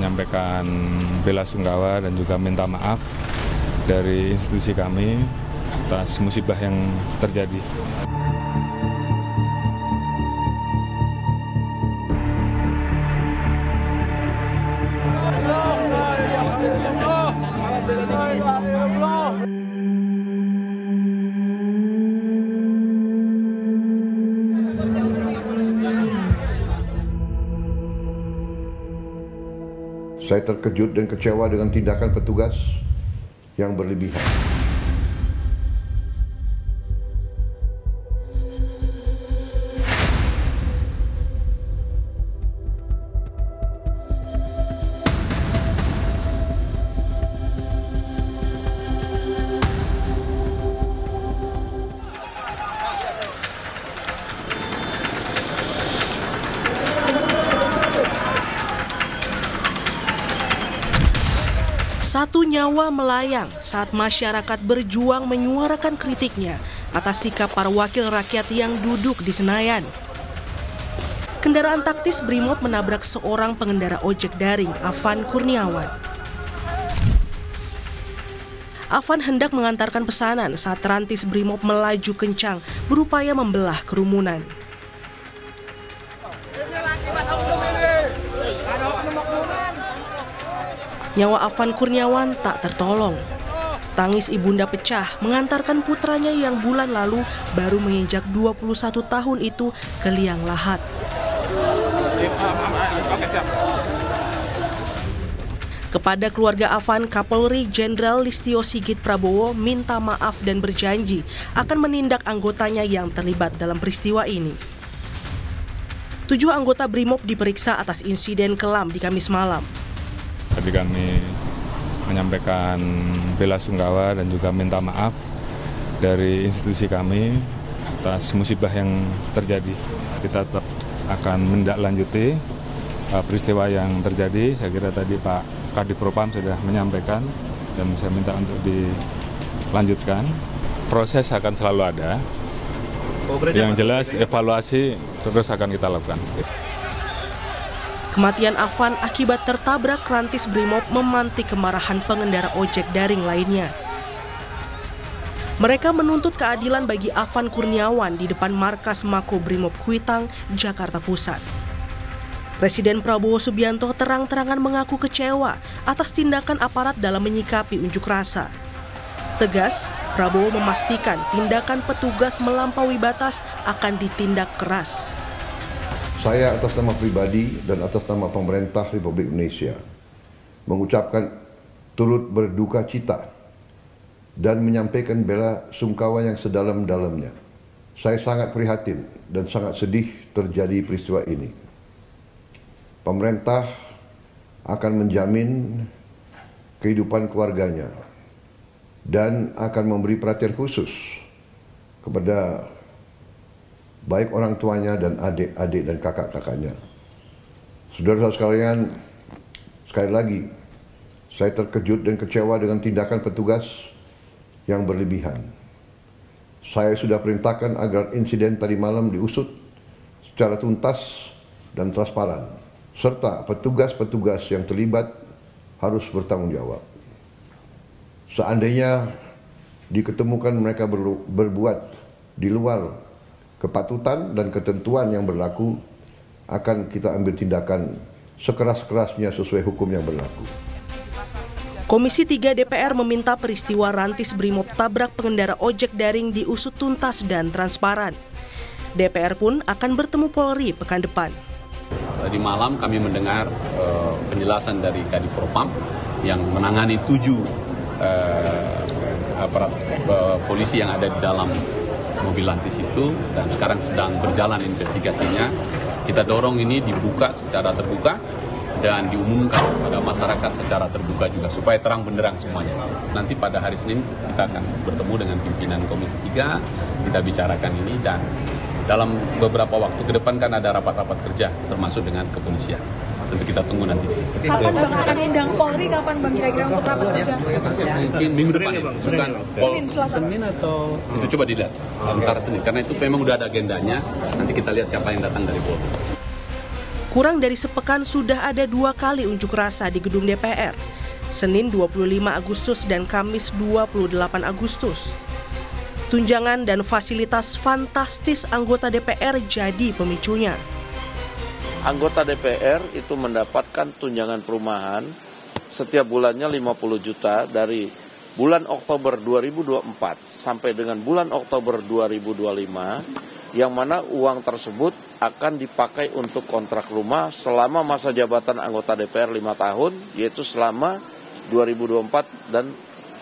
menyampaikan bela sungkawa dan juga minta maaf dari institusi kami atas musibah yang terjadi. Saya terkejut dan kecewa dengan tindakan petugas yang berlebihan. Satu nyawa melayang saat masyarakat berjuang menyuarakan kritiknya atas sikap para wakil rakyat yang duduk di Senayan. Kendaraan taktis Brimob menabrak seorang pengendara ojek daring, Afan Kurniawan. Afan hendak mengantarkan pesanan saat rantis Brimob melaju kencang berupaya membelah kerumunan. Nyawa Afan Kurniawan tak tertolong. Tangis ibunda pecah mengantarkan putranya yang bulan lalu baru menginjak 21 tahun itu ke liang lahat. Kepada keluarga Afan, Kapolri Jenderal Listio Sigit Prabowo minta maaf dan berjanji akan menindak anggotanya yang terlibat dalam peristiwa ini. 7 anggota Brimob diperiksa atas insiden kelam di Kamis malam. Tadi kami menyampaikan bela sungkawa dan juga minta maaf dari institusi kami atas musibah yang terjadi. Kita tetap akan menindaklanjuti peristiwa yang terjadi. Saya kira tadi Pak Kadipropam sudah menyampaikan dan saya minta untuk dilanjutkan. Proses akan selalu ada. Yang jelas evaluasi terus akan kita lakukan. Kematian Afan akibat tertabrak rantis Brimob memantik kemarahan pengendara ojek daring lainnya. Mereka menuntut keadilan bagi Afan Kurniawan di depan markas Mako Brimob Kuitang, Jakarta Pusat. Presiden Prabowo Subianto terang-terangan mengaku kecewa atas tindakan aparat dalam menyikapi unjuk rasa. Tegas, Prabowo memastikan tindakan petugas melampaui batas akan ditindak keras. Saya atas nama pribadi dan atas nama pemerintah Republik Indonesia mengucapkan turut berduka cita dan menyampaikan bela sungkawa yang sedalam-dalamnya. Saya sangat prihatin dan sangat sedih terjadi peristiwa ini. Pemerintah akan menjamin kehidupan keluarganya dan akan memberi perhatian khusus kepada baik orang tuanya dan adik-adik dan kakak-kakaknya. Saudara-saudara sekalian, sekali lagi, saya terkejut dan kecewa dengan tindakan petugas yang berlebihan. Saya sudah perintahkan agar insiden tadi malam diusut secara tuntas dan transparan, serta petugas-petugas yang terlibat harus bertanggung jawab. Seandainya diketemukan mereka berbuat di luar kepatutan dan ketentuan yang berlaku, akan kita ambil tindakan sekeras-kerasnya sesuai hukum yang berlaku. Komisi 3 DPR meminta peristiwa rantis Brimob tabrak pengendara ojek daring diusut tuntas dan transparan. DPR pun akan bertemu Polri pekan depan. Tadi malam kami mendengar penjelasan dari Kadipropam yang menangani 7 aparat polisi yang ada di dalam mobil lantis itu, dan sekarang sedang berjalan investigasinya. Kita dorong ini dibuka secara terbuka dan diumumkan pada masyarakat secara terbuka juga supaya terang benderang semuanya. Nanti pada hari Senin kita akan bertemu dengan pimpinan Komisi 3, kita bicarakan ini, dan dalam beberapa waktu ke depan kan ada rapat-rapat kerja termasuk dengan kepolisian. Tentu kita tunggu nanti. Kapan Bang akan undang Polri? Kapan Bang kira-kira untuk rapat kerja? Mungkin minggu depan ya, bukan Senin atau itu coba dilihat antara Senin, karena itu memang udah ada agendanya. Nanti kita lihat siapa yang datang dari Polri. Kurang dari sepekan sudah ada 2 kali unjuk rasa di gedung DPR, Senin 25 Agustus dan Kamis 28 Agustus. Tunjangan dan fasilitas fantastis anggota DPR jadi pemicunya. Anggota DPR itu mendapatkan tunjangan perumahan setiap bulannya 50 juta dari bulan Oktober 2024 sampai dengan bulan Oktober 2025. Yang mana uang tersebut akan dipakai untuk kontrak rumah selama masa jabatan anggota DPR 5 tahun, yaitu selama 2024 dan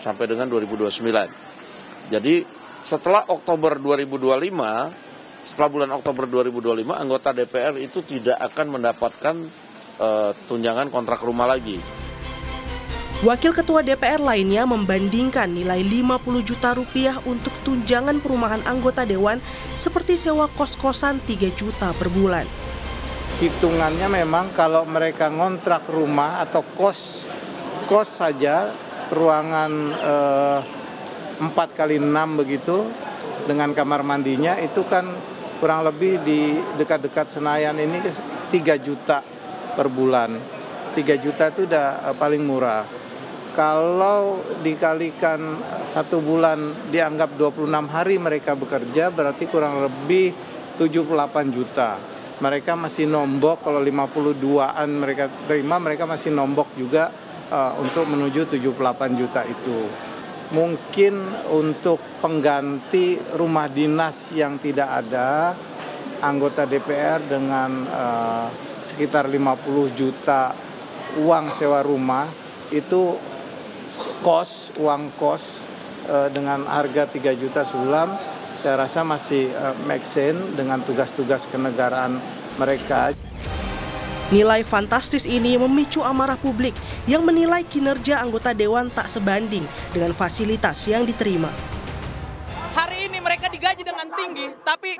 sampai dengan 2029. Jadi setelah Oktober 2025, setelah bulan Oktober 2025, anggota DPR itu tidak akan mendapatkan tunjangan kontrak rumah lagi. Wakil Ketua DPR lainnya membandingkan nilai 50 juta rupiah untuk tunjangan perumahan anggota Dewan seperti sewa kos-kosan 3 juta per bulan. Hitungannya memang kalau mereka ngontrak rumah atau kos saja, ruangan 4x6 begitu, dengan kamar mandinya itu kan kurang lebih di dekat-dekat Senayan ini 3 juta per bulan. 3 juta itu udah paling murah. Kalau dikalikan 1 bulan dianggap 26 hari mereka bekerja, berarti kurang lebih 78 juta. Mereka masih nombok, kalau 52-an mereka terima, mereka masih nombok juga untuk menuju 78 juta itu. Mungkin untuk pengganti rumah dinas yang tidak ada, anggota DPR dengan sekitar 50 juta uang sewa rumah, itu uang kos dengan harga 3 juta sebulan, saya rasa masih make sense dengan tugas-tugas kenegaraan mereka. Nilai fantastis ini memicu amarah publik yang menilai kinerja anggota Dewan tak sebanding dengan fasilitas yang diterima. Hari ini mereka digaji dengan tinggi, tapi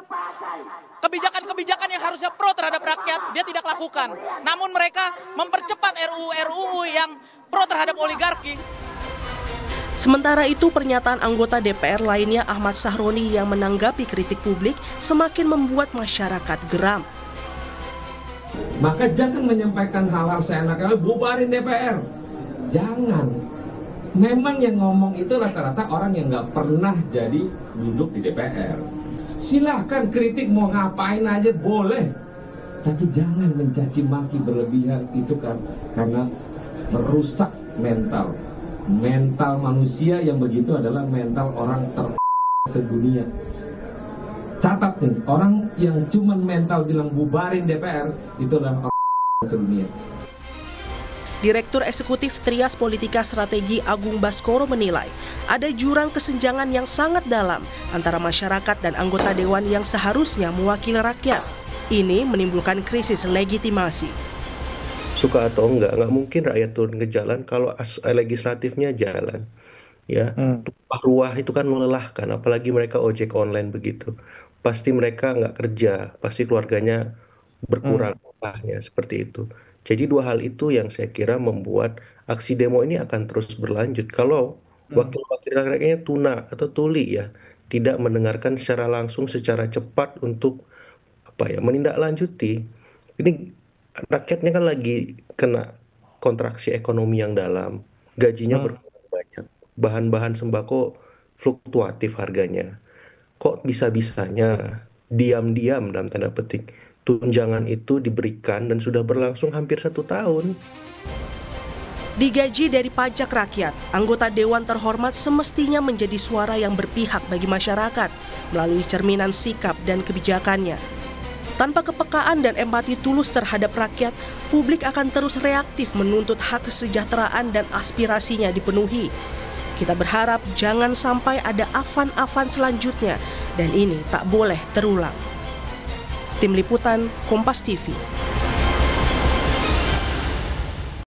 kebijakan-kebijakan yang harusnya pro terhadap rakyat dia tidak lakukan. Namun mereka mempercepat RUU yang pro terhadap oligarki. Sementara itu, pernyataan anggota DPR lainnya Ahmad Sahroni yang menanggapi kritik publik semakin membuat masyarakat geram. Maka jangan menyampaikan hal-hal seenaknya, bubarin DPR. Jangan. Memang yang ngomong itu rata-rata orang yang nggak pernah jadi duduk di DPR. Silahkan kritik mau ngapain aja boleh. Tapi jangan mencaci maki berlebihan, itu kan karena merusak mental. Mental manusia yang begitu adalah mental orang sedunia. Catat nih, orang yang cuman mental bilang bubarin DPR itu adalah orang sedunia. Direktur Eksekutif Trias Politika Strategi Agung Baskoro menilai ada jurang kesenjangan yang sangat dalam antara masyarakat dan anggota Dewan yang seharusnya mewakili rakyat. Ini menimbulkan krisis legitimasi. Suka atau nggak mungkin rakyat turun ke jalan kalau legislatifnya jalan. Ya, tumpah ruah itu kan melelahkan, apalagi mereka ojek online begitu. Pasti mereka nggak kerja, pasti keluarganya berkurang upahnya seperti itu. Jadi 2 hal itu yang saya kira membuat aksi demo ini akan terus berlanjut. Kalau wakil-wakil rakyatnya tuna atau tuli ya, tidak mendengarkan secara langsung, secara cepat untuk menindaklanjuti. Ini rakyatnya kan lagi kena kontraksi ekonomi yang dalam, gajinya berkurang banyak, bahan-bahan sembako fluktuatif harganya. Kok bisa-bisanya diam-diam dalam tanda petik tunjangan itu diberikan dan sudah berlangsung hampir 1 tahun. Digaji dari pajak rakyat, anggota Dewan terhormat semestinya menjadi suara yang berpihak bagi masyarakat melalui cerminan sikap dan kebijakannya. Tanpa kepekaan dan empati tulus terhadap rakyat, publik akan terus reaktif menuntut hak kesejahteraan dan aspirasinya dipenuhi. Kita berharap jangan sampai ada afan-afan selanjutnya dan ini tak boleh terulang. Tim Liputan, Kompas TV.